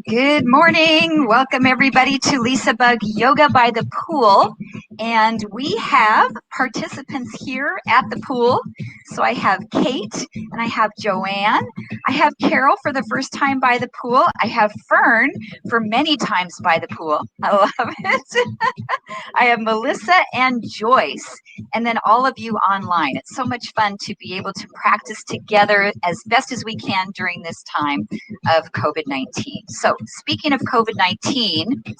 Good morning. Welcome everybody to LisaBug Yoga by the Pool. And we have participants here at the pool. So I have Kate and I have Joanne. I have Carol for the first time by the pool. I have Fern for many times by the pool. I love it. I have Melissa and Joyce, and then all of you online. It's so much fun to be able to practice together as best as we can during this time of COVID-19. So speaking of COVID-19,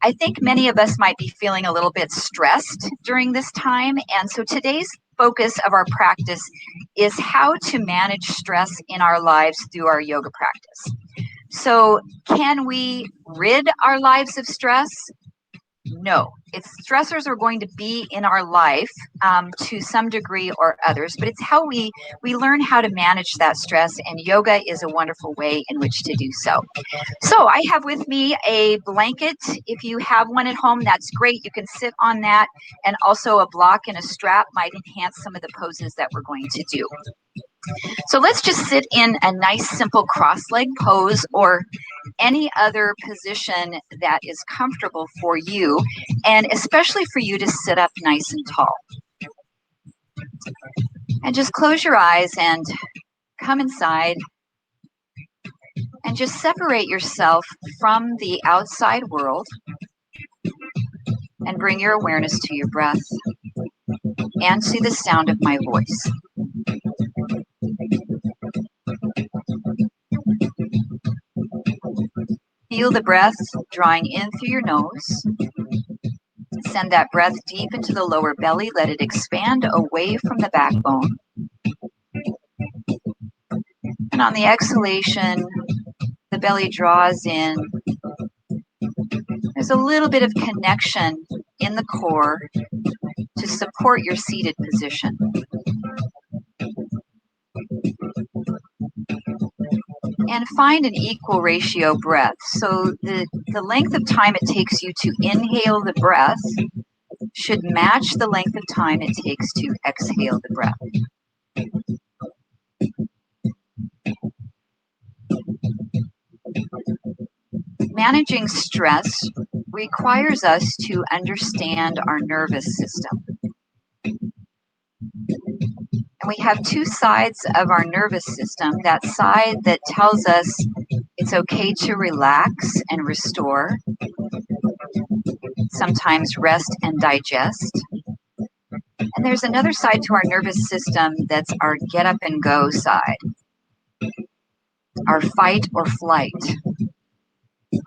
I think many of us might be feeling a little bit stressed during this time. And so today's focus of our practice is how to manage stress in our lives through our yoga practice. So can we rid our lives of stress? No, stressors are going to be in our life to some degree or others, but it's how we learn how to manage that stress, and yoga is a wonderful way in which to do so. So I have with me a blanket. If you have one at home, that's great. You can sit on that, and also a block and a strap might enhance some of the poses that we're going to do. So let's just sit in a nice simple cross-leg pose or any other position that is comfortable for you, and especially for you to sit up nice and tall. And just close your eyes and come inside and just separate yourself from the outside world and bring your awareness to your breath and to the sound of my voice. Feel the breath drawing in through your nose. Send that breath deep into the lower belly. Let it expand away from the backbone. And on the exhalation, the belly draws in. There's a little bit of connection in the core to support your seated position. And find an equal ratio breath. So the length of time it takes you to inhale the breath should match the length of time it takes to exhale the breath. Managing stress requires us to understand our nervous system. And we have two sides of our nervous system. That side that tells us it's okay to relax and restore, sometimes rest and digest. And there's another side to our nervous system that's our get up and go side, our fight or flight,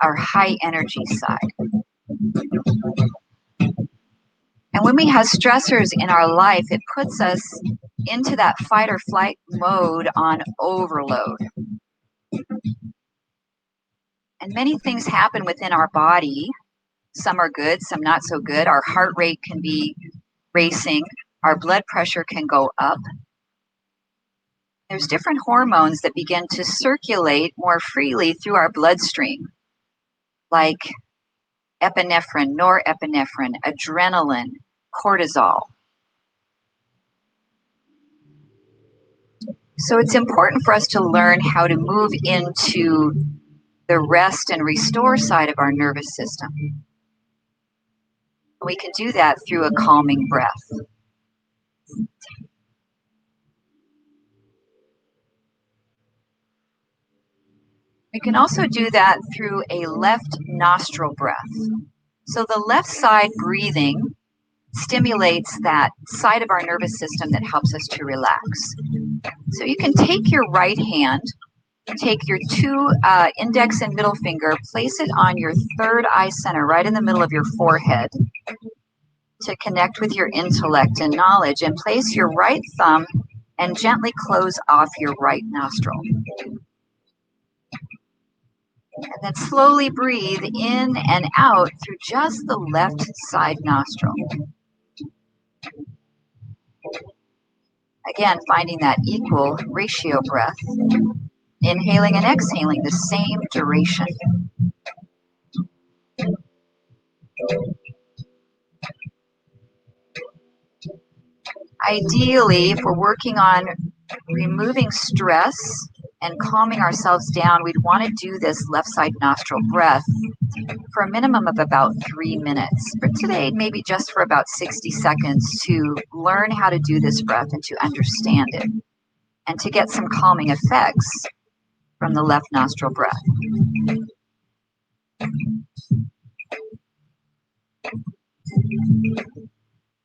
our high energy side. And when we have stressors in our life, it puts us into that fight or flight mode on overload. And many things happen within our body. Some are good, some not so good. Our heart rate can be racing. Our blood pressure can go up. There's different hormones that begin to circulate more freely through our bloodstream, like epinephrine, norepinephrine, adrenaline, cortisol. So it's important for us to learn how to move into the rest and restore side of our nervous system. We can do that through a calming breath. We can also do that through a left nostril breath. So the left side breathing stimulates that side of our nervous system that helps us to relax. So you can take your right hand, take your two index and middle finger, place it on your third eye center, right in the middle of your forehead, to connect with your intellect and knowledge, and place your right thumb and gently close off your right nostril. And then slowly breathe in and out through just the left side nostril. Again, finding that equal ratio breath, inhaling and exhaling the same duration. Ideally, if we're working on removing stress and calming ourselves down, we'd want to do this left side nostril breath for a minimum of about 3 minutes. For today, maybe just for about 60 seconds to learn how to do this breath and to understand it and to get some calming effects from the left nostril breath.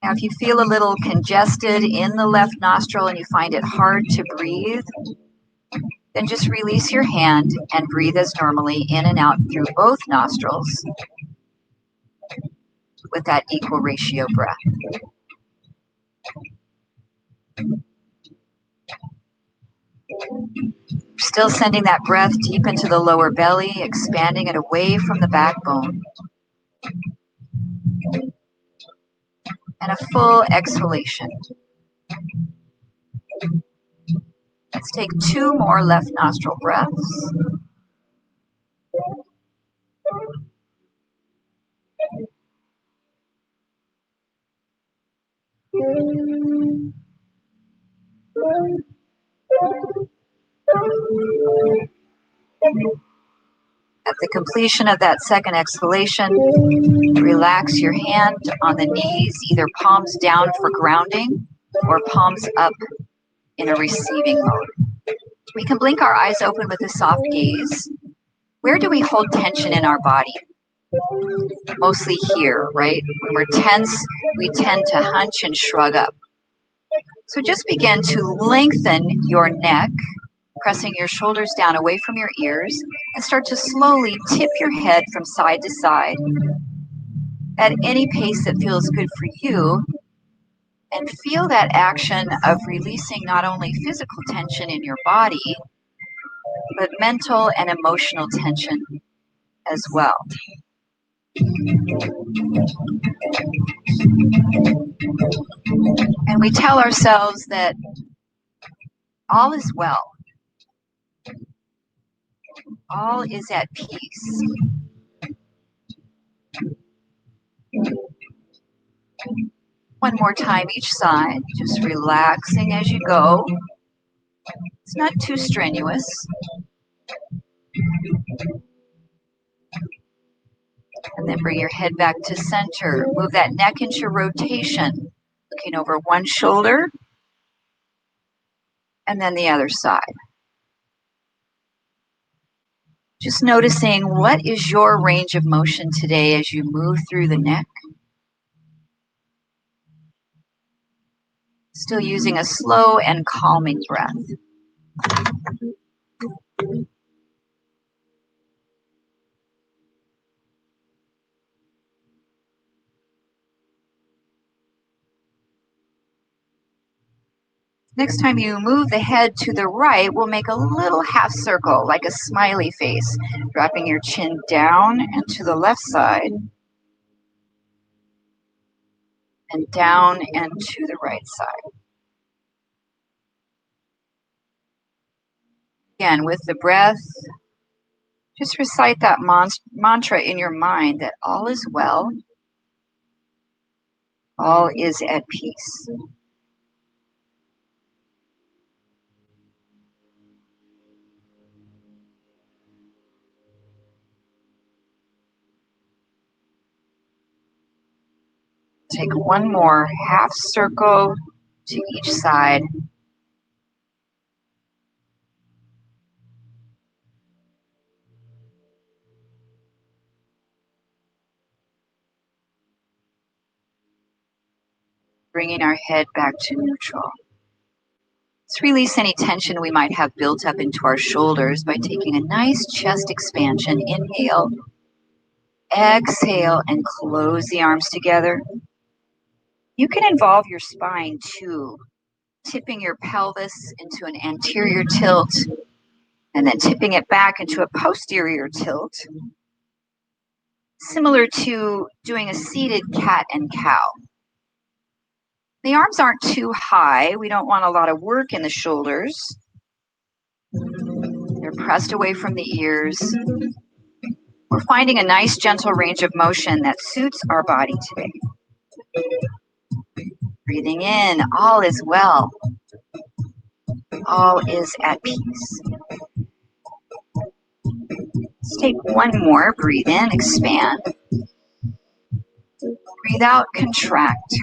Now, if you feel a little congested in the left nostril and you find it hard to breathe, then just release your hand and breathe as normally in and out through both nostrils with that equal ratio breath. Still sending that breath deep into the lower belly, expanding it away from the backbone. And a full exhalation. Let's take 2 more left nostril breaths. At the completion of that second exhalation, relax your hand on the knees, either palms down for grounding or palms up in a receiving mode. We can blink our eyes open with a soft gaze. Where do we hold tension in our body? Mostly here, right? When we're tense, we tend to hunch and shrug up. So just begin to lengthen your neck, pressing your shoulders down away from your ears, and start to slowly tip your head from side to side at any pace that feels good for you, and feel that action of releasing not only physical tension in your body, but mental and emotional tension as well. And we tell ourselves that all is well. All is at peace. One more time each side, just relaxing as you go. It's not too strenuous. And then bring your head back to center. Move that neck into rotation, looking over one shoulder and then the other side. Just noticing what is your range of motion today as you move through the neck. Still using a slow and calming breath. Next time you move the head to the right, we'll make a little half circle, like a smiley face, dropping your chin down and to the left side, and down and to the right side. Again, with the breath, just recite that mantra in your mind that all is well, all is at peace. Take one more half circle to each side. Bringing our head back to neutral. Let's release any tension we might have built up into our shoulders by taking a nice chest expansion. Inhale, exhale, and close the arms together. You can involve your spine too, tipping your pelvis into an anterior tilt and then tipping it back into a posterior tilt, similar to doing a seated cat and cow. The arms aren't too high. We don't want a lot of work in the shoulders. They're pressed away from the ears. We're finding a nice gentle range of motion that suits our body today. Breathing in, all is well. All is at peace. Let's take one more. Breathe in, expand. Breathe out, contract.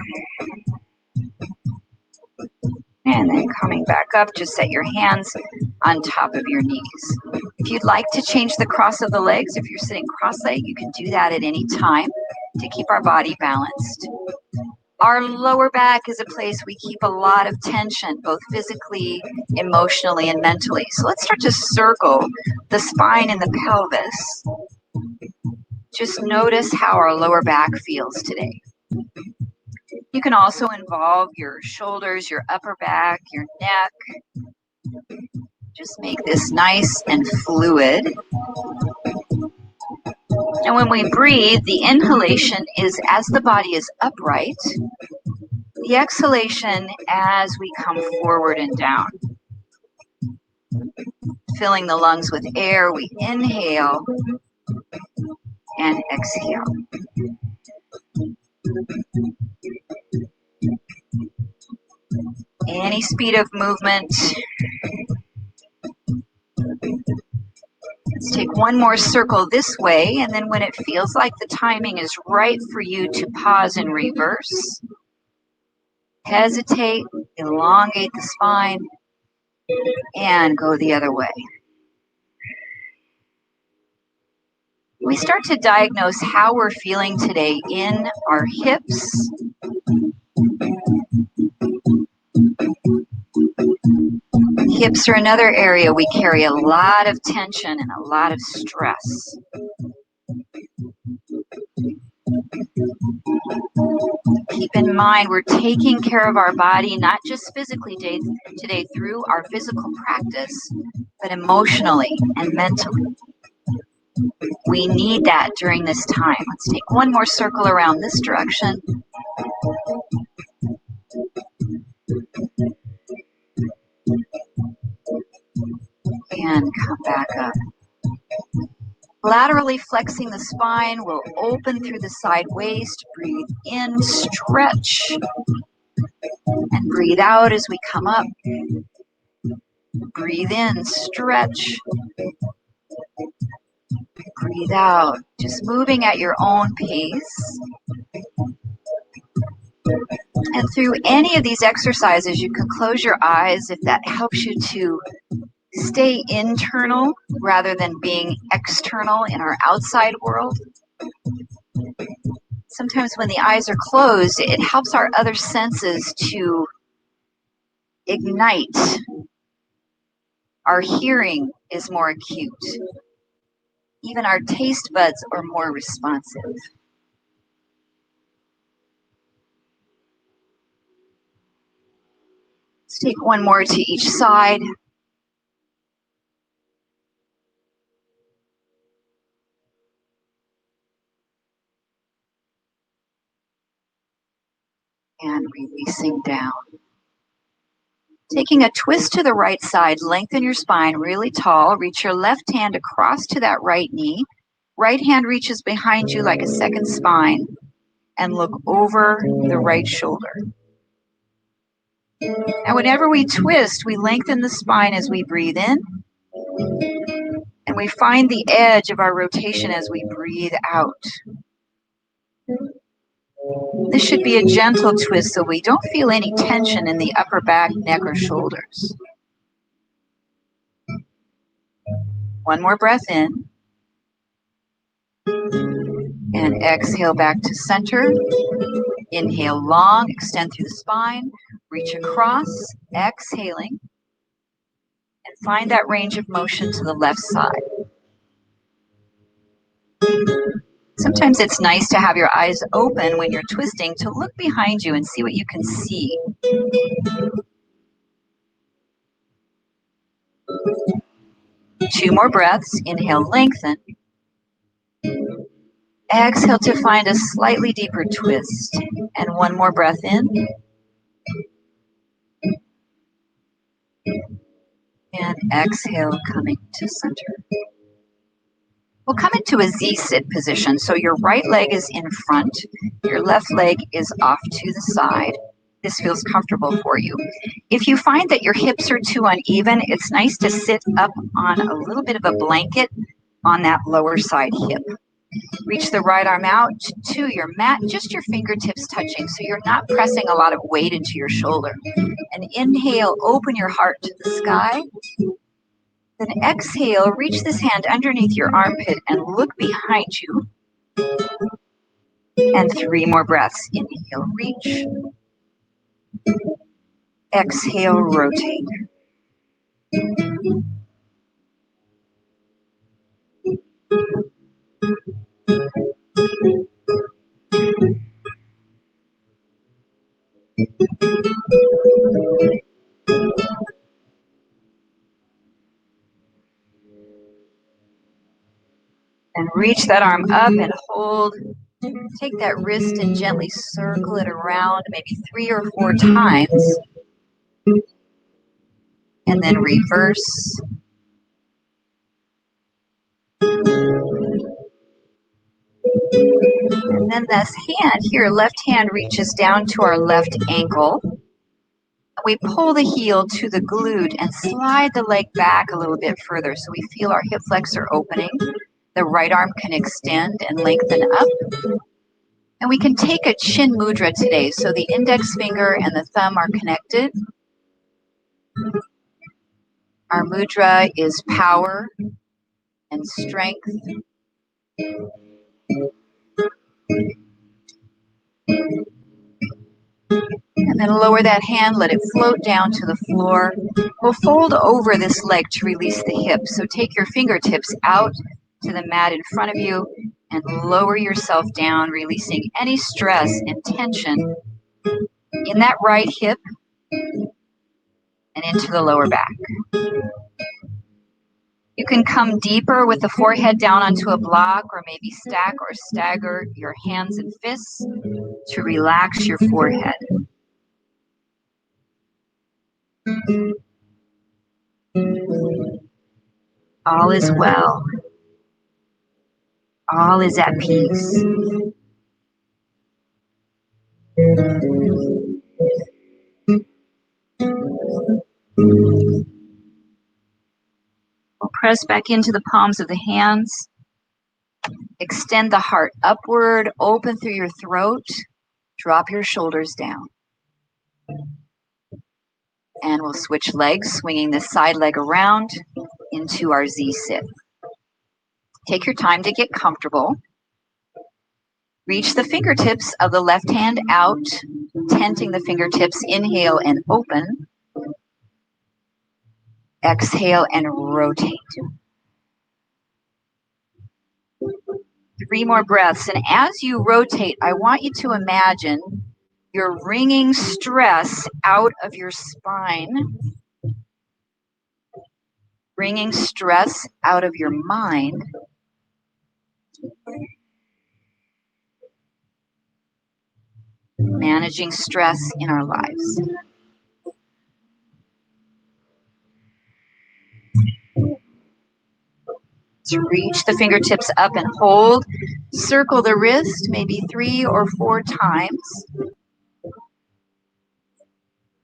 And then coming back up, just set your hands on top of your knees. If you'd like to change the cross of the legs, if you're sitting cross-legged, you can do that at any time to keep our body balanced. Our lower back is a place we keep a lot of tension, both physically, emotionally, and mentally. So let's start to circle the spine and the pelvis. Just notice how our lower back feels today. You can also involve your shoulders, your upper back, your neck. Just make this nice and fluid. And when we breathe, the inhalation is as the body is upright. The exhalation as we come forward and down. Filling the lungs with air, we inhale and exhale. Any speed of movement. Let's take one more circle this way, and then when it feels like the timing is right for you to pause and reverse, hesitate, elongate the spine, and go the other way. We start to diagnose how we're feeling today in our hips. Hips are another area we carry a lot of tension and a lot of stress. Keep in mind, we're taking care of our body, not just physically today through our physical practice, but emotionally and mentally. We need that during this time. Let's take one more circle around this direction. And come back up. Laterally flexing the spine will open through the side waist. Breathe in, stretch. And breathe out as we come up. Breathe in, stretch. Breathe out, just moving at your own pace. And through any of these exercises, you can close your eyes if that helps you to stay internal rather than being external in our outside world. Sometimes when the eyes are closed, it helps our other senses to ignite. Our hearing is more acute. Even our taste buds are more responsive. Let's take one more to each side. And releasing down. Taking a twist to the right side, lengthen your spine really tall. Reach your left hand across to that right knee. Right hand reaches behind you like a second spine. And look over the right shoulder. And whenever we twist, we lengthen the spine as we breathe in. And we find the edge of our rotation as we breathe out. This should be a gentle twist so we don't feel any tension in the upper back, neck, or shoulders. One more breath in. And exhale back to center. Inhale long, extend through the spine, reach across, exhaling, and find that range of motion to the left side. Sometimes it's nice to have your eyes open when you're twisting to look behind you and see what you can see. Two more breaths. Inhale, lengthen. Exhale to find a slightly deeper twist. And one more breath in. And exhale, coming to center. We'll come into a Z-sit position. So your right leg is in front. Your left leg is off to the side. This feels comfortable for you. If you find that your hips are too uneven, it's nice to sit up on a little bit of a blanket on that lower side hip. Reach the right arm out to your mat, just your fingertips touching, so you're not pressing a lot of weight into your shoulder. And inhale, open your heart to the sky. Then exhale, reach this hand underneath your armpit and look behind you. And 3 more breaths. Inhale, reach. Exhale, rotate. And reach that arm up and hold. Take that wrist and gently circle it around, maybe 3 or 4 times. And then reverse. And then this hand here, left hand reaches down to our left ankle. We pull the heel to the glute and slide the leg back a little bit further so we feel our hip flexor opening. The right arm can extend and lengthen up. And we can take a chin mudra today. So the index finger and the thumb are connected. Our mudra is power and strength. And then lower that hand, let it float down to the floor. We'll fold over this leg to release the hips. So take your fingertips out to the mat in front of you and lower yourself down, releasing any stress and tension in that right hip and into the lower back. You can come deeper with the forehead down onto a block, or maybe stack or stagger your hands and fists to relax your forehead. All is well. All is at peace. We'll press back into the palms of the hands. Extend the heart upward, open through your throat. Drop your shoulders down. And we'll switch legs, swinging this side leg around into our Z-sit. Take your time to get comfortable. Reach the fingertips of the left hand out, tenting the fingertips. Inhale and open. Exhale and rotate. 3 more breaths. And as you rotate, I want you to imagine you're wringing stress out of your spine, wringing stress out of your mind, managing stress in our lives. To reach the fingertips up and hold. Circle the wrist maybe 3 or 4 times.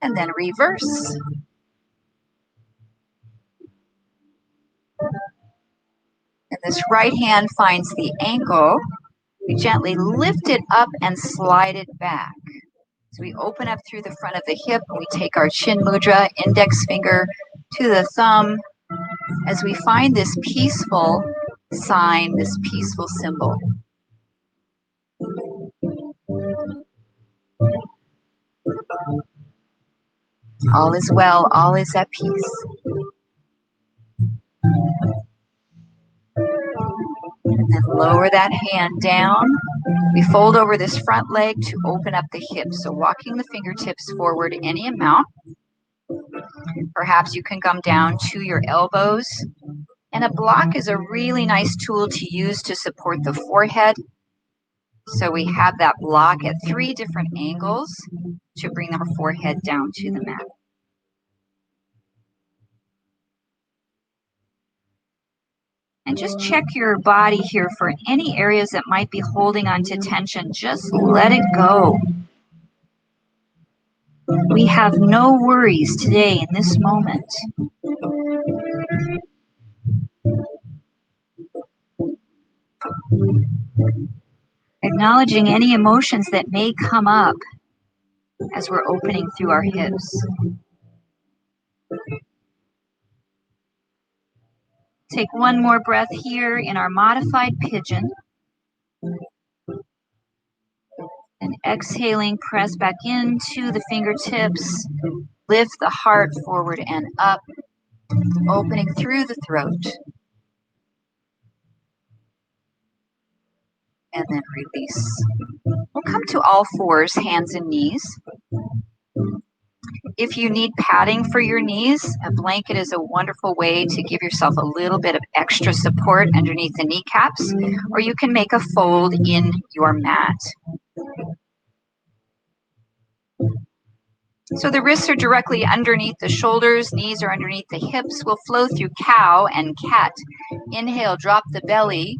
And then reverse. And this right hand finds the ankle. We gently lift it up and slide it back. So we open up through the front of the hip. We take our chin mudra, index finger to the thumb, as we find this peaceful sign, this peaceful symbol. All is well, all is at peace. And then lower that hand down. We fold over this front leg to open up the hips. So walking the fingertips forward any amount. Perhaps you can come down to your elbows. And a block is a really nice tool to use to support the forehead. So we have that block at 3 different angles to bring our forehead down to the mat. And just check your body here for any areas that might be holding on to tension. Just let it go. We have no worries today in this moment. Acknowledging any emotions that may come up as we're opening through our hips. Take one more breath here in our modified pigeon. And exhaling, press back into the fingertips. Lift the heart forward and up, opening through the throat. And then release. We'll come to all fours, hands and knees. If you need padding for your knees, a blanket is a wonderful way to give yourself a little bit of extra support underneath the kneecaps, or you can make a fold in your mat. So the wrists are directly underneath the shoulders, knees are underneath the hips. We'll flow through cow and cat. Inhale, drop the belly.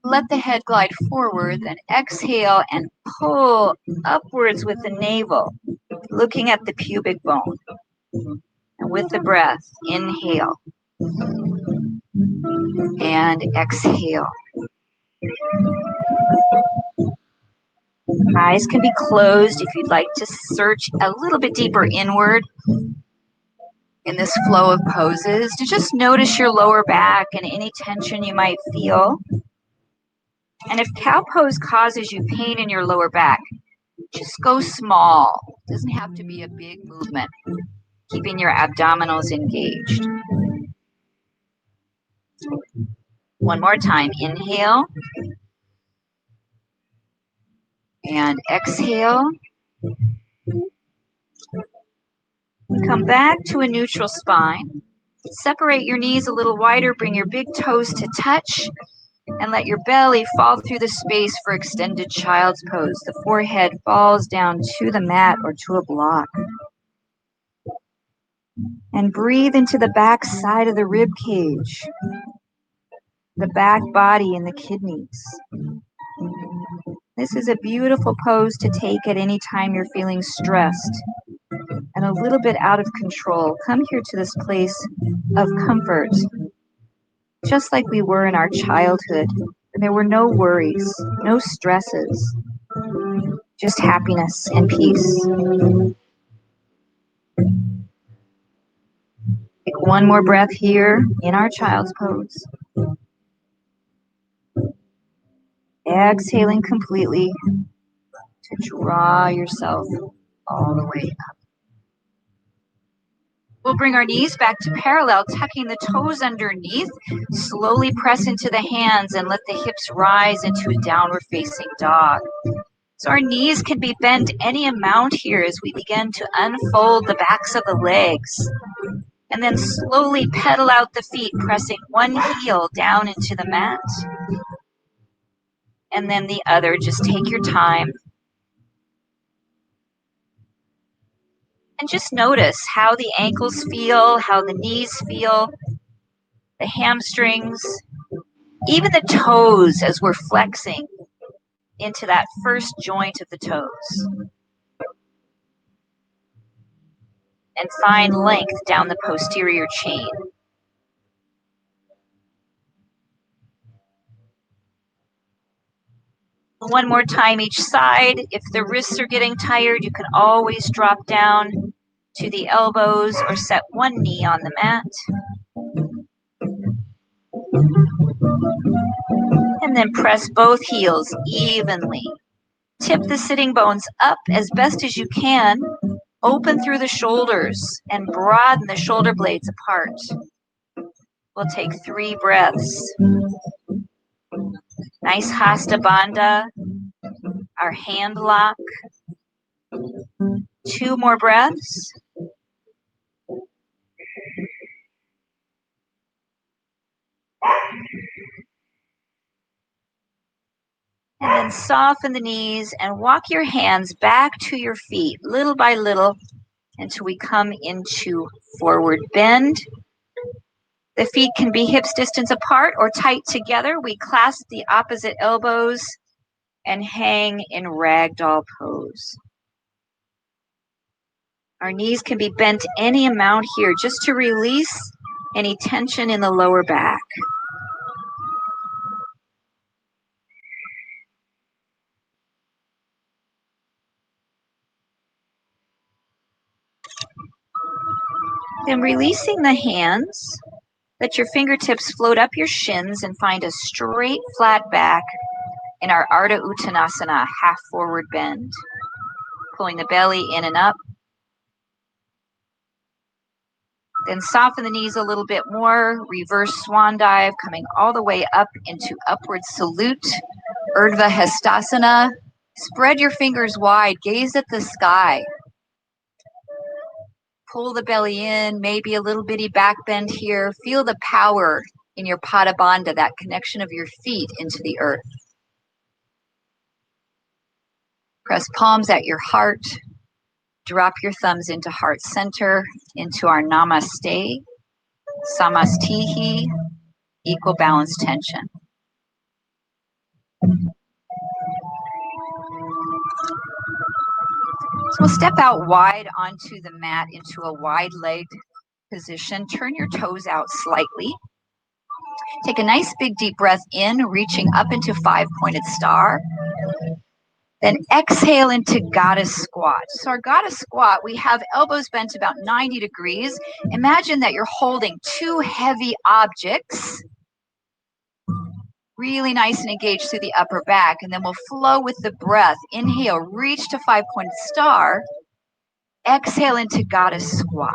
Let the head glide forward, then exhale and pull upwards with the navel, looking at the pubic bone. And with the breath, inhale and exhale. Eyes can be closed if you'd like to search a little bit deeper inward in this flow of poses, to just notice your lower back and any tension you might feel. And if cow pose causes you pain in your lower back, just go small. It doesn't have to be a big movement. Keeping your abdominals engaged. One more time. Inhale. And exhale. Come back to a neutral spine. Separate your knees a little wider. Bring your big toes to touch. And let your belly fall through the space for extended child's pose. The forehead falls down to the mat or to a block. And breathe into the back side of the rib cage, the back body and the kidneys. This is a beautiful pose to take at any time you're feeling stressed and a little bit out of control. Come here to this place of comfort, just like we were in our childhood. There were no worries, no stresses, just happiness and peace. Take one more breath here in our child's pose. Exhaling completely to draw yourself all the way up. We'll bring our knees back to parallel, tucking the toes underneath. Slowly press into the hands and let the hips rise into a downward facing dog. So our knees can be bent any amount here as we begin to unfold the backs of the legs. And then slowly pedal out the feet, pressing one heel down into the mat. And then the other, just take your time. And just notice how the ankles feel, how the knees feel, the hamstrings, even the toes as we're flexing into that first joint of the toes. And find length down the posterior chain. One more time each side. If the wrists are getting tired, you can always drop down to the elbows or set one knee on the mat. And then press both heels evenly. Tip the sitting bones up as best as you can. Open through the shoulders and broaden the shoulder blades apart. We'll take 3 breaths. Nice Hasta Bandha, our hand lock. 2 more breaths. And then soften the knees and walk your hands back to your feet, little by little, until we come into forward bend. The feet can be hips distance apart or tight together. We clasp the opposite elbows and hang in ragdoll pose. Our knees can be bent any amount here just to release any tension in the lower back. Then releasing the hands, let your fingertips float up your shins and find a straight flat back in our Ardha Uttanasana, half forward bend. Pulling the belly in and up. Then soften the knees a little bit more, reverse swan dive, coming all the way up into upward salute, Urdhva Hastasana. Spread your fingers wide, gaze at the sky. Pull the belly in, maybe a little bitty back bend here. Feel the power in your Pada Bandha, that connection of your feet into the earth. Press palms at your heart. Drop your thumbs into heart center, into our Namaste, Samastihi, equal balance tension. So we'll step out wide onto the mat into a wide legged position. Turn your toes out slightly. Take a nice big deep breath in, reaching up into 5-pointed star. Then exhale into goddess squat. So our goddess squat, we have elbows bent about 90 degrees. Imagine that you're holding two heavy objects, really nice and engaged through the upper back. And then we'll flow with the breath. Inhale, reach to 5-pointed star. Exhale into goddess squat.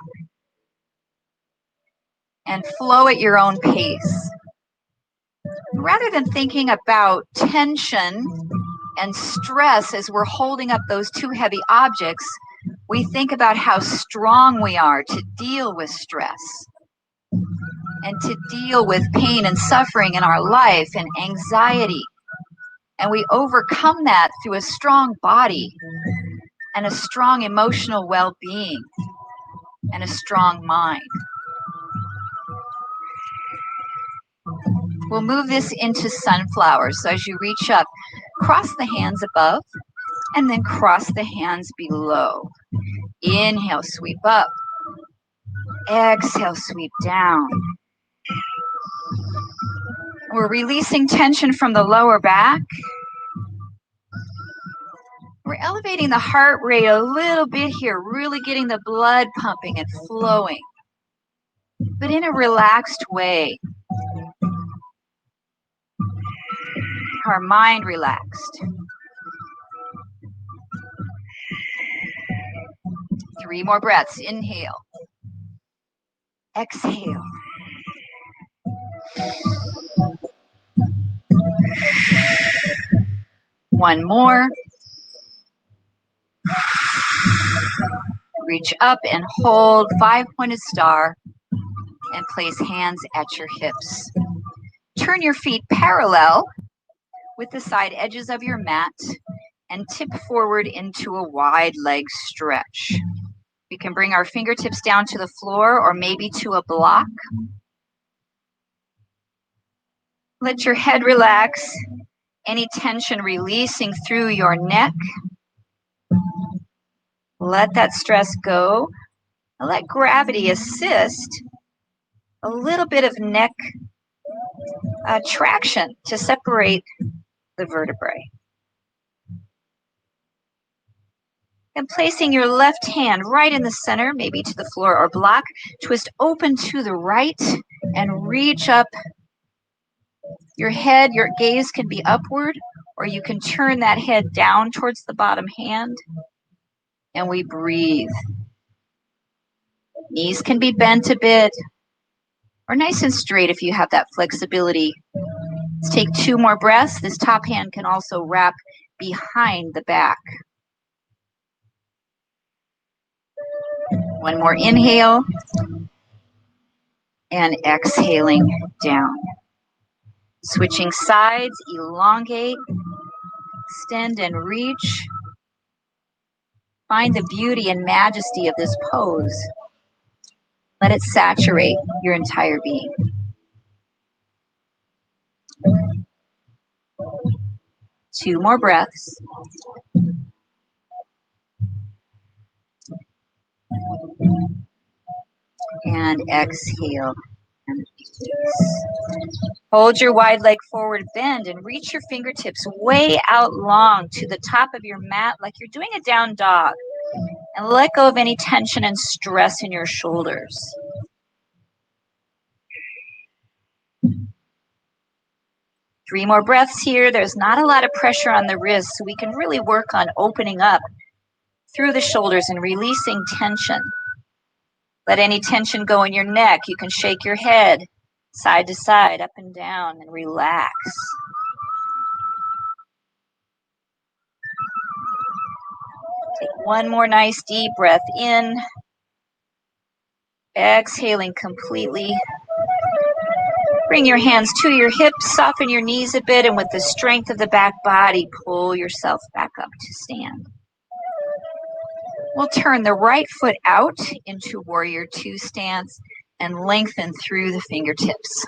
And flow at your own pace. Rather than thinking about tension and stress as we're holding up those two heavy objects, we think about how strong we are to deal with stress and to deal with pain and suffering in our life and anxiety. And we overcome that through a strong body and a strong emotional well-being and a strong mind. We'll move this into sunflowers. So as you reach up, cross the hands above and then cross the hands below. Inhale, sweep up. Exhale, sweep down. We're releasing tension from the lower back. We're elevating the heart rate a little bit here, really getting the blood pumping and flowing, but in a relaxed way. Our mind relaxed. 3 more breaths. Inhale. Exhale. One more. Reach up and hold 5-pointed star and place hands at your hips. Turn your feet parallel with the side edges of your mat and tip forward into a wide leg stretch. We can bring our fingertips down to the floor or maybe to a block. Let your head relax, any tension releasing through your neck. Let that stress go. Let gravity assist a little bit of neck traction to separate the vertebrae. And placing your left hand right in the center, maybe to the floor or block, twist open to the right and reach up. Your head, your gaze can be upward, or you can turn that head down towards the bottom hand. And we breathe. Knees can be bent a bit, or nice and straight if you have that flexibility. Let's take 2 more breaths. This top hand can also wrap behind the back. One more inhale. And exhaling down. Switching sides, elongate, extend and reach. Find the beauty and majesty of this pose. Let it saturate your entire being. Two more breaths. And exhale. And release. Hold your wide leg forward bend and reach your fingertips way out long to the top of your mat like you're doing a down dog. And let go of any tension and stress in your shoulders. Three more breaths here. There's not a lot of pressure on the wrists, so we can really work on opening up through the shoulders and releasing tension. Let any tension go in your neck. You can shake your head side to side, up and down, and relax. Take one more nice deep breath in. Exhaling completely. Bring your hands to your hips, soften your knees a bit, and with the strength of the back body, pull yourself back up to stand. We'll turn the right foot out into Warrior Two stance and lengthen through the fingertips.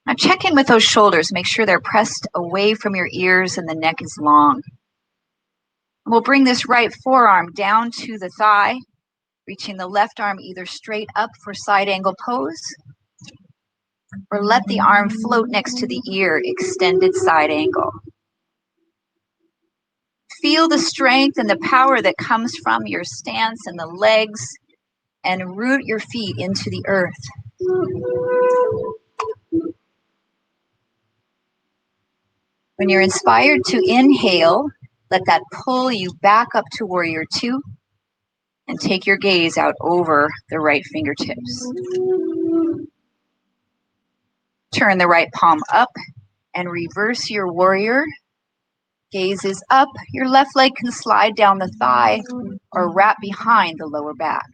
Now check in with those shoulders. Make sure they're pressed away from your ears and the neck is long. We'll bring this right forearm down to the thigh, reaching the left arm either straight up for side angle pose, or let the arm float next to the ear, extended side angle. Feel the strength and the power that comes from your stance and the legs, and root your feet into the earth. When you're inspired to inhale, let that pull you back up to Warrior Two, and take your gaze out over the right fingertips. Turn the right palm up and reverse your warrior. Gaze is up. Your left leg can slide down the thigh or wrap behind the lower back.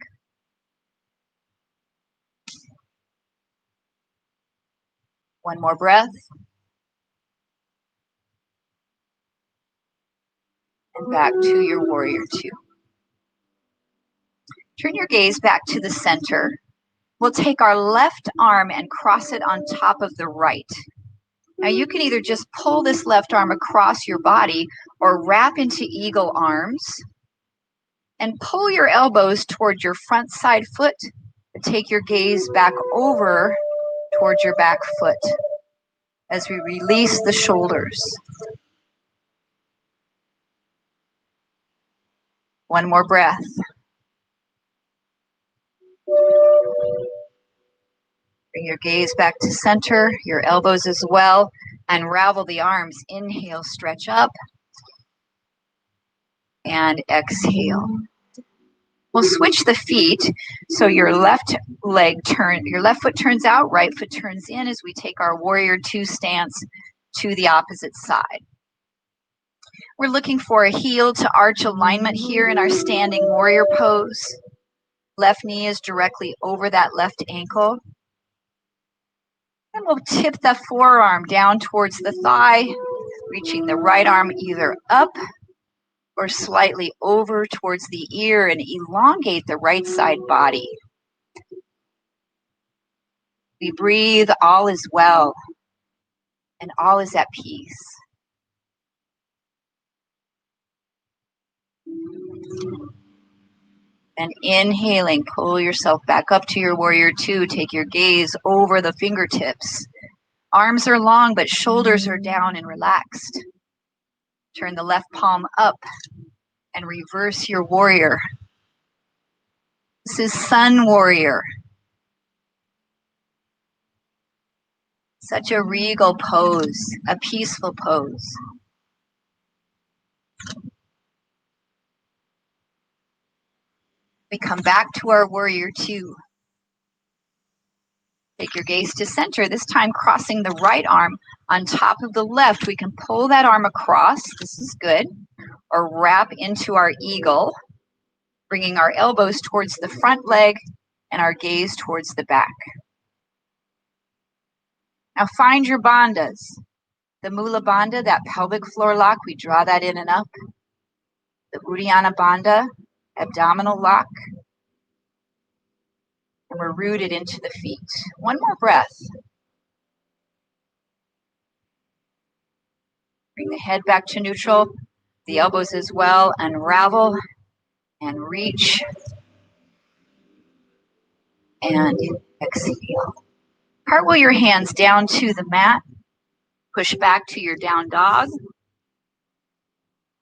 One more breath. And back to your Warrior Two. Turn your gaze back to the center. We'll take our left arm and cross it on top of the right. Now you can either just pull this left arm across your body or wrap into eagle arms and pull your elbows toward your front side foot, but take your gaze back over towards your back foot as we release the shoulders. One more breath. Bring your gaze back to center, your elbows as well. Unravel the arms. Inhale, stretch up. And exhale. We'll switch the feet. So your left foot turns out, right foot turns in as we take our Warrior Two stance to the opposite side. We're looking for a heel to arch alignment here in our standing warrior pose. Left knee is directly over that left ankle. And we'll tip the forearm down towards the thigh, reaching the right arm either up or slightly over towards the ear, and elongate the right side body. We breathe, all is well, and all is at peace. And inhaling, pull yourself back up to your Warrior Two. Take your gaze over the fingertips. Arms are long, but shoulders are down and relaxed. Turn the left palm up and reverse your warrior. This is Sun Warrior. Such a regal pose, a peaceful pose. We come back to our Warrior Two. Take your gaze to center, this time crossing the right arm on top of the left. We can pull that arm across, this is good, or wrap into our eagle, bringing our elbows towards the front leg and our gaze towards the back. Now find your bandhas. The Mula Bandha, that pelvic floor lock, we draw that in and up. The Uddiyana Bandha, abdominal lock. And we're rooted into the feet. One more breath. Bring the head back to neutral, the elbows as well. Unravel and reach. And exhale. Cartwheel your hands down to the mat. Push back to your down dog.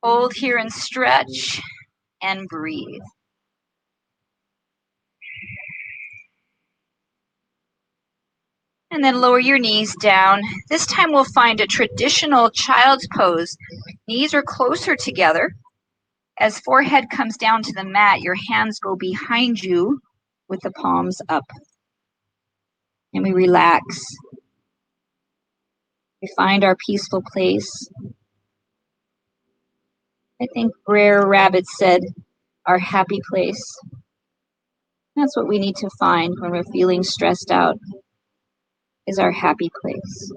Hold here and stretch and breathe. And then lower your knees down. This time we'll find a traditional child's pose. Knees are closer together. As forehead comes down to the mat, your hands go behind you with the palms up. And we relax. We find our peaceful place. I think Brer Rabbit said, our happy place. That's what we need to find when we're feeling stressed out, is our happy place.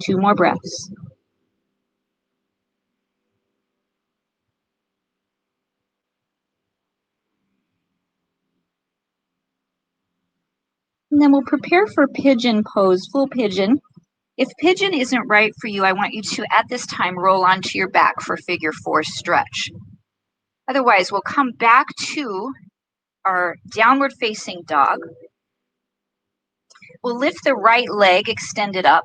Two more breaths. And then we'll prepare for pigeon pose, full pigeon. If pigeon isn't right for you, I want you to, at this time, roll onto your back for figure 4 stretch. Otherwise, we'll come back to our downward facing dog. We'll lift the right leg extended up.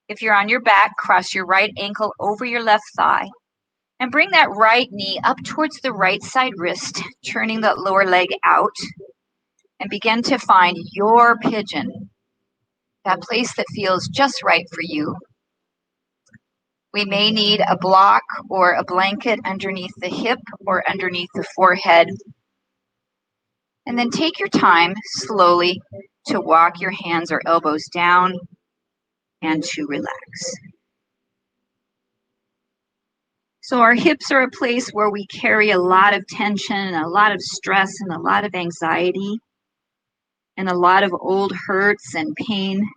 If you're on your back, cross your right ankle over your left thigh. And bring that right knee up towards the right side wrist, turning that lower leg out. And begin to find your pigeon, that place that feels just right for you. We may need a block or a blanket underneath the hip or underneath the forehead. And then take your time slowly to walk your hands or elbows down and to relax. So our hips are a place where we carry a lot of tension, and a lot of stress, and a lot of anxiety, and a lot of old hurts and pain.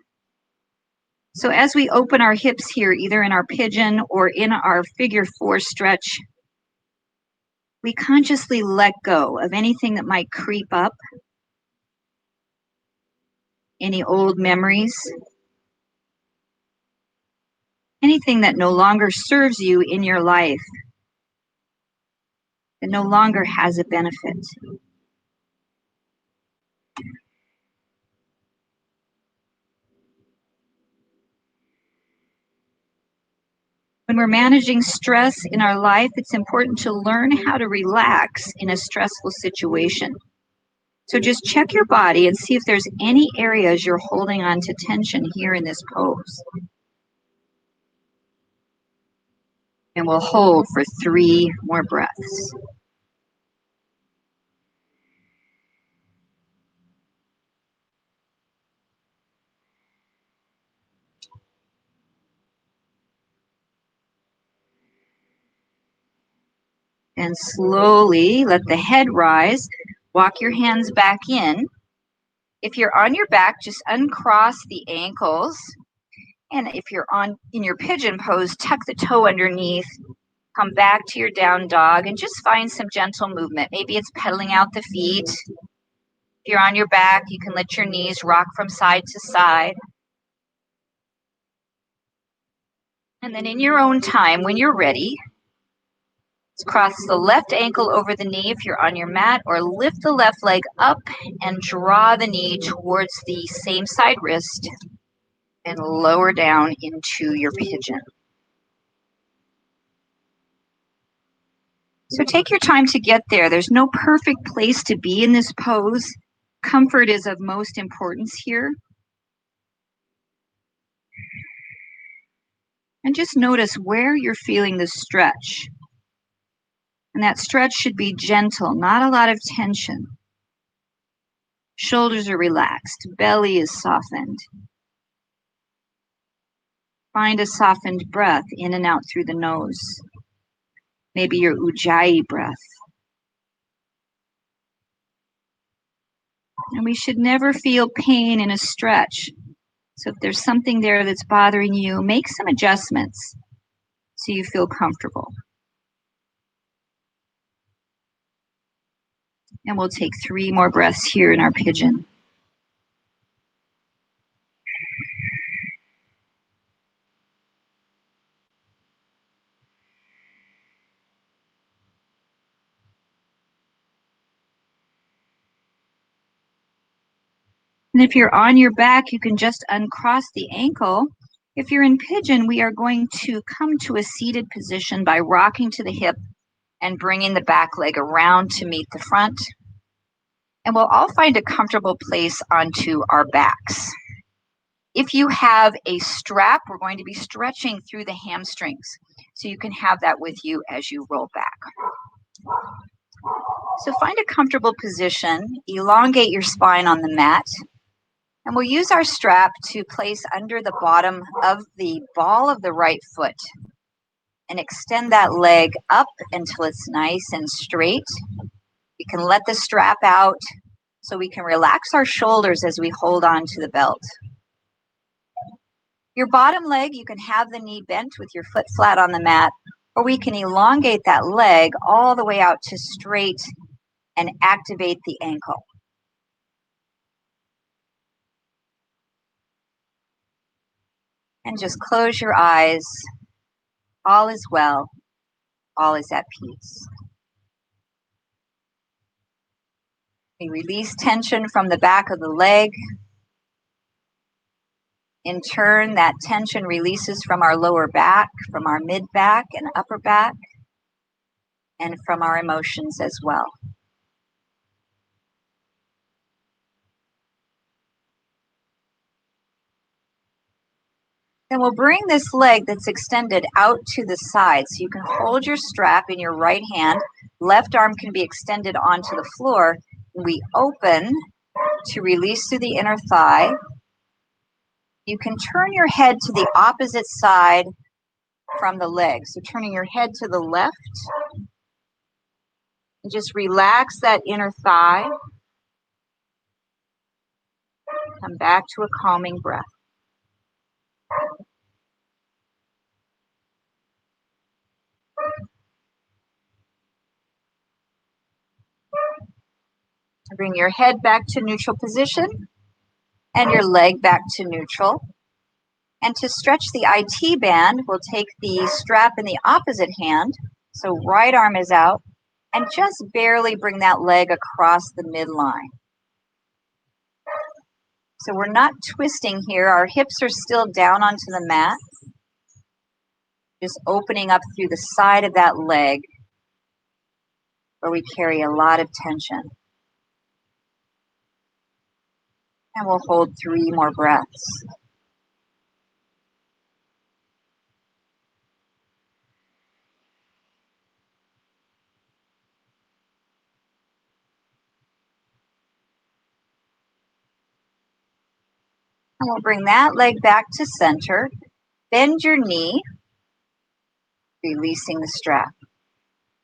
So as we open our hips here, either in our pigeon or in our figure 4 stretch, we consciously let go of anything that might creep up, any old memories, anything that no longer serves you in your life, that no longer has a benefit. When we're managing stress in our life, it's important to learn how to relax in a stressful situation. So just check your body and see if there's any areas you're holding on to tension here in this pose. And we'll hold for 3 more breaths. And slowly let the head rise. Walk your hands back in. If you're on your back, just uncross the ankles. And if you're in your pigeon pose, tuck the toe underneath. Come back to your down dog and just find some gentle movement. Maybe it's pedaling out the feet. If you're on your back, you can let your knees rock from side to side. And then in your own time, when you're ready, cross the left ankle over the knee if you're on your mat, or lift the left leg up and draw the knee towards the same side wrist and lower down into your pigeon. So take your time to get there. There's no perfect place to be in this pose. Comfort is of most importance here. And just notice where you're feeling the stretch. And that stretch should be gentle, not a lot of tension. Shoulders are relaxed, belly is softened. Find a softened breath in and out through the nose. Maybe your ujjayi breath. And we should never feel pain in a stretch. So if there's something there that's bothering you, make some adjustments so you feel comfortable. And we'll take 3 more breaths here in our pigeon. And if you're on your back, you can just uncross the ankle. If you're in pigeon, we are going to come to a seated position by rocking to the hip and bringing the back leg around to meet the front. And we'll all find a comfortable place onto our backs. If you have a strap, we're going to be stretching through the hamstrings. So you can have that with you as you roll back. So find a comfortable position, elongate your spine on the mat, and we'll use our strap to place under the bottom of the ball of the right foot and extend that leg up until it's nice and straight. We can let the strap out so we can relax our shoulders as we hold on to the belt. Your bottom leg, you can have the knee bent with your foot flat on the mat, or we can elongate that leg all the way out to straight and activate the ankle. And just close your eyes. All is well. All is at peace. We release tension from the back of the leg. In turn, that tension releases from our lower back, from our mid back and upper back, and from our emotions as well. Then we'll bring this leg that's extended out to the side. So you can hold your strap in your right hand. Left arm can be extended onto the floor. We open to release through the inner thigh. You can turn your head to the opposite side from the leg. So turning your head to the left. And just relax that inner thigh. Come back to a calming breath. Bring your head back to neutral position and your leg back to neutral. And to stretch the IT band, we'll take the strap in the opposite hand. So right arm is out and just barely bring that leg across the midline. So we're not twisting here. Our hips are still down onto the mat. Just opening up through the side of that leg where we carry a lot of tension. And we'll hold 3 more breaths. And we'll bring that leg back to center. Bend your knee, releasing the strap.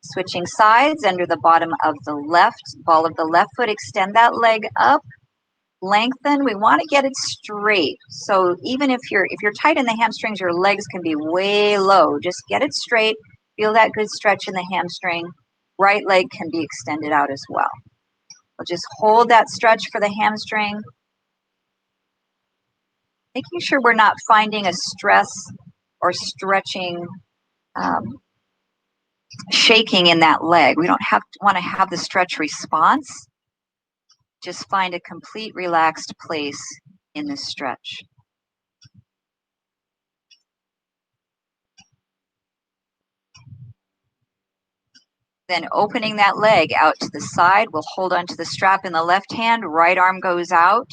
Switching sides under the bottom of the left ball of the left foot. Extend that leg up. Lengthen. We want to get it straight. So even if you're tight in the hamstrings, your legs can be way low. Just get it straight. Feel that good stretch in the hamstring. Right leg can be extended out as well. We'll just hold that stretch for the hamstring. Making sure we're not finding a stress or stretching shaking in that leg. We don't want to have the stretch response. Just find a complete relaxed place in this stretch. Then opening that leg out to the side, we'll hold onto the strap in the left hand, right arm goes out,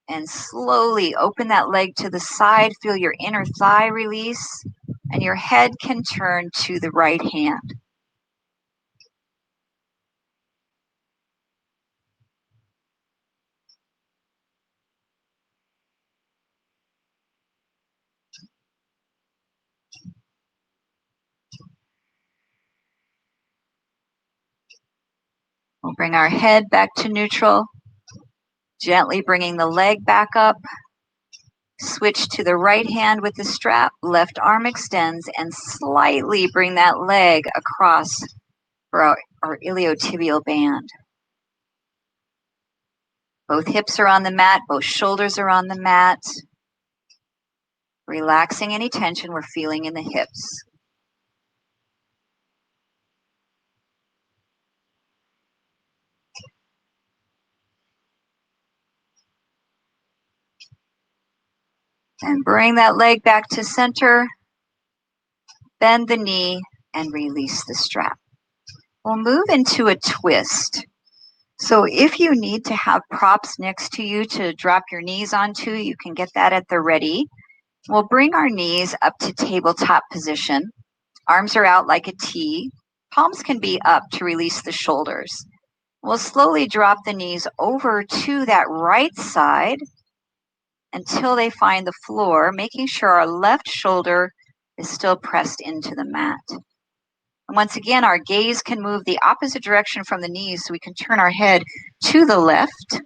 and slowly open that leg to the side. Feel your inner thigh release, and your head can turn to the right hand. We'll bring our head back to neutral, gently bringing the leg back up. Switch to the right hand with the strap, left arm extends, and slightly bring that leg across for our iliotibial band. Both hips are on the mat, both shoulders are on the mat. Relaxing any tension we're feeling in the hips. And bring that leg back to center, bend the knee, and release the strap. We'll move into a twist. So if you need to have props next to you to drop your knees onto, you can get that at the ready. We'll bring our knees up to tabletop position. Arms are out like a T. Palms can be up to release the shoulders. We'll slowly drop the knees over to that right side until they find the floor, making sure our left shoulder is still pressed into the mat. And once again, our gaze can move the opposite direction from the knees so we can turn our head to the left.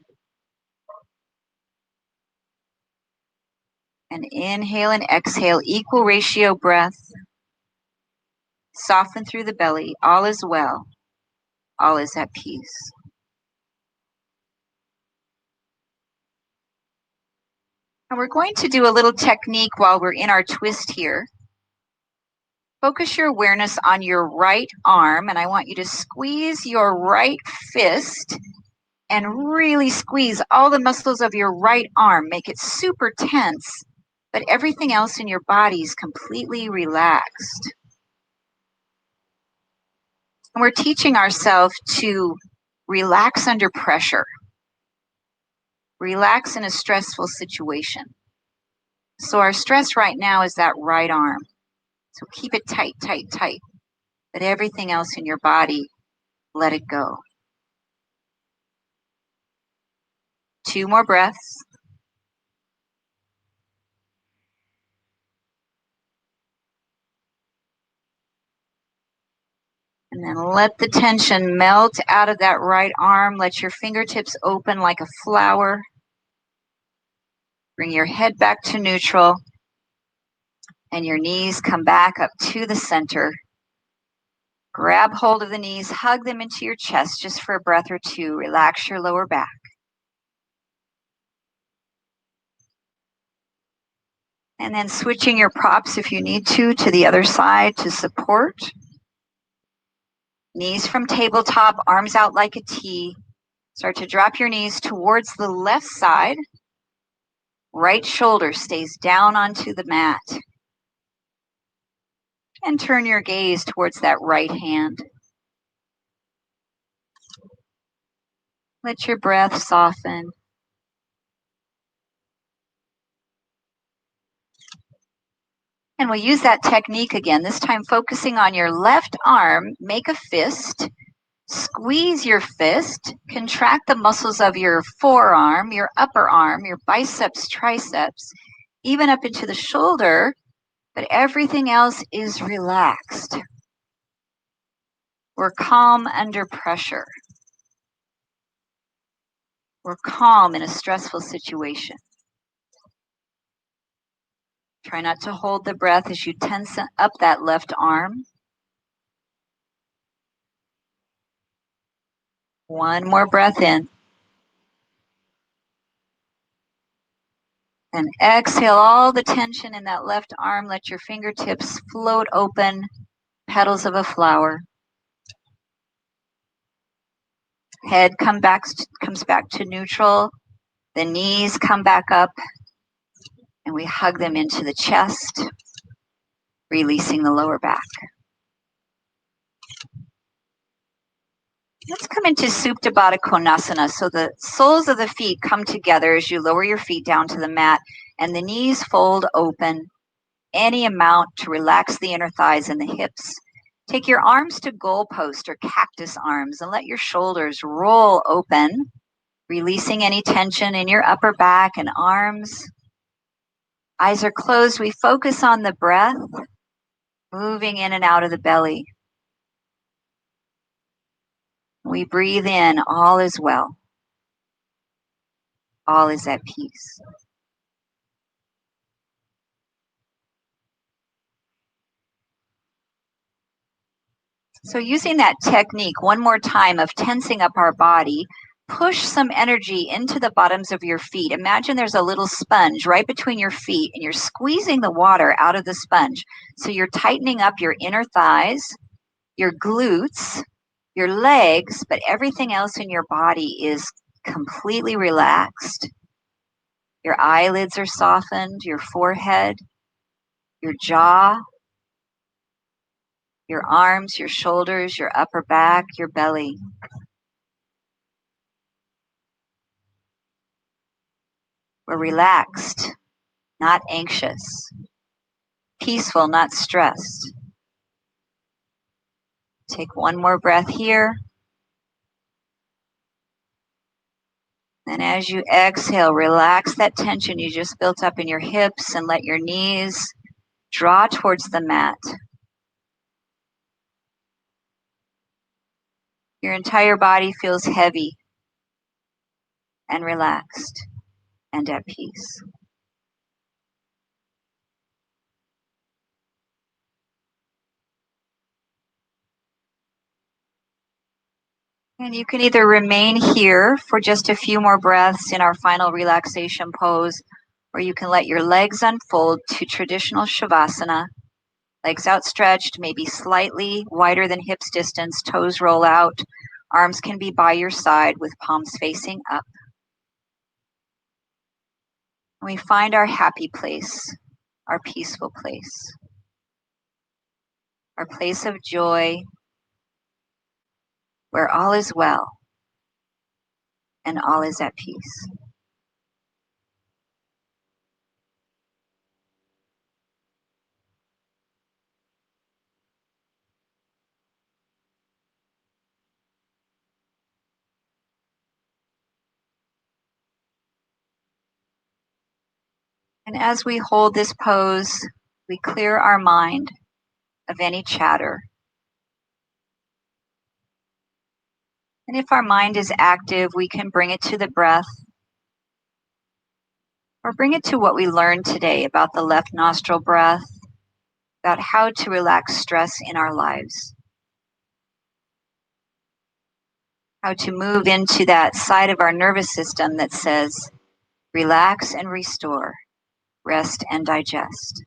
And inhale and exhale, equal ratio breath. Soften through the belly. All is well. All is at peace. And we're going to do a little technique while we're in our twist here. Focus your awareness on your right arm, and I want you to squeeze your right fist and really squeeze all the muscles of your right arm. Make it super tense, but everything else in your body is completely relaxed. And we're teaching ourselves to relax under pressure. Relax in a stressful situation. So our stress right now is that right arm. So keep it tight, tight, tight. But everything else in your body, let it go. 2 more breaths. And then let the tension melt out of that right arm. Let your fingertips open like a flower. Bring your head back to neutral. And your knees come back up to the center. Grab hold of the knees, hug them into your chest just for a breath or two. Relax your lower back. And then switching your props if you need to the other side to support. Knees from tabletop, arms out like a T. Start to drop your knees towards the left side. Right shoulder stays down onto the mat. And turn your gaze towards that right hand. Let your breath soften. And we'll use that technique again, this time focusing on your left arm. Make a fist. Squeeze your fist. Contract the muscles of your forearm, your upper arm, your biceps, triceps, even up into the shoulder, but everything else is relaxed. We're calm under pressure. We're calm in a stressful situation. Try not to hold the breath as you tense up that left arm. 1 more breath in. And exhale all the tension in that left arm. Let your fingertips float open, petals of a flower. Head comes back to neutral. The knees come back up. And we hug them into the chest, releasing the lower back. Let's come into Supta Baddha Konasana. So the soles of the feet come together as you lower your feet down to the mat, and the knees fold open any amount to relax the inner thighs and the hips. Take your arms to goalpost or cactus arms and let your shoulders roll open, releasing any tension in your upper back and arms. Eyes are closed. We focus on the breath, moving in and out of the belly. We breathe in, all is well. All is at peace. So using that technique one more time of tensing up our body, push some energy into the bottoms of your feet. Imagine there's a little sponge right between your feet and you're squeezing the water out of the sponge. So you're tightening up your inner thighs, your glutes, your legs, but everything else in your body is completely relaxed. Your eyelids are softened, your forehead, your jaw, your arms, your shoulders, your upper back, your belly. We're relaxed, not anxious, peaceful, not stressed. Take one more breath here. And as you exhale, relax that tension you just built up in your hips and let your knees draw towards the mat. Your entire body feels heavy and relaxed and at peace. And you can either remain here for just a few more breaths in our final relaxation pose, or you can let your legs unfold to traditional Shavasana. Legs outstretched, maybe slightly wider than hips distance, toes roll out. Arms can be by your side with palms facing up. We find our happy place, our peaceful place, our place of joy where all is well and all is at peace. And as we hold this pose, we clear our mind of any chatter. And if our mind is active, we can bring it to the breath or bring it to what we learned today about the left nostril breath, about how to relax stress in our lives, how to move into that side of our nervous system that says, relax and restore, rest and digest.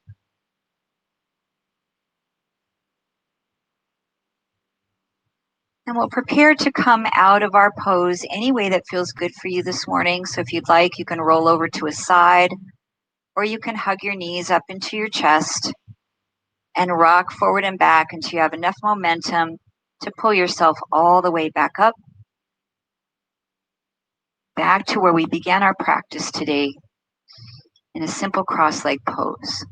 And we'll prepare to come out of our pose any way that feels good for you this morning. So if you'd like, you can roll over to a side, or you can hug your knees up into your chest and rock forward and back until you have enough momentum to pull yourself all the way back up, back to where we began our practice today in a simple cross-leg pose.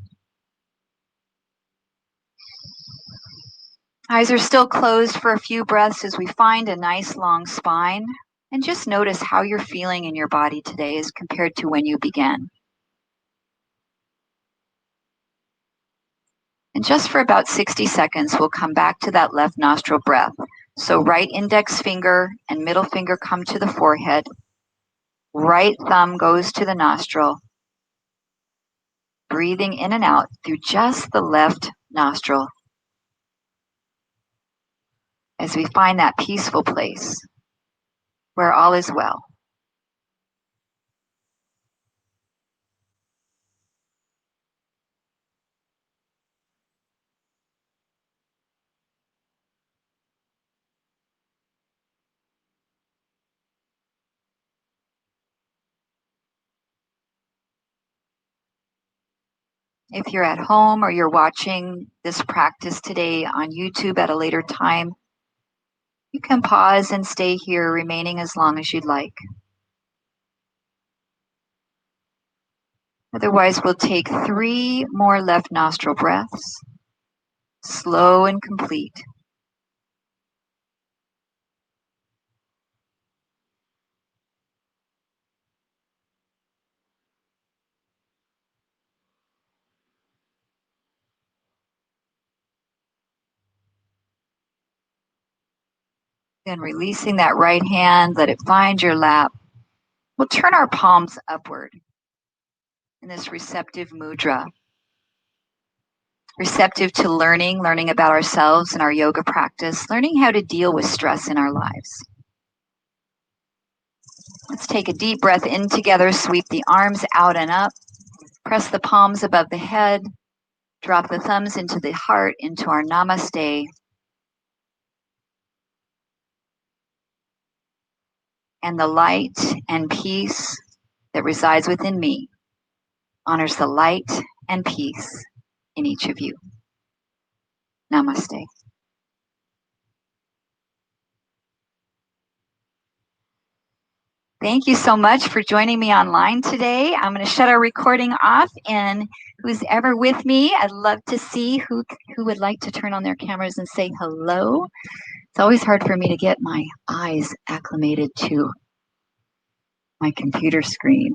Eyes are still closed for a few breaths as we find a nice long spine. And just notice how you're feeling in your body today as compared to when you began. And just for about 60 seconds, we'll come back to that left nostril breath. So right index finger and middle finger come to the forehead. Right thumb goes to the nostril. Breathing in and out through just the left nostril as we find that peaceful place where all is well. If you're at home or you're watching this practice today on YouTube at a later time, you can pause and stay here, remaining as long as you'd like. Otherwise, we'll take 3 more left nostril breaths, slow and complete. Then releasing that right hand, let it find your lap. We'll turn our palms upward in this receptive mudra. Receptive to learning about ourselves and our yoga practice, learning how to deal with stress in our lives. Let's take a deep breath in together, sweep the arms out and up, press the palms above the head, drop the thumbs into the heart, into our namaste. And the light and peace that resides within me honors the light and peace in each of you. Namaste. Thank you so much for joining me online today. I'm going to shut our recording off, and who's ever with me, I'd love to see who would like to turn on their cameras and say hello. It's always hard for me to get my eyes acclimated to my computer screen.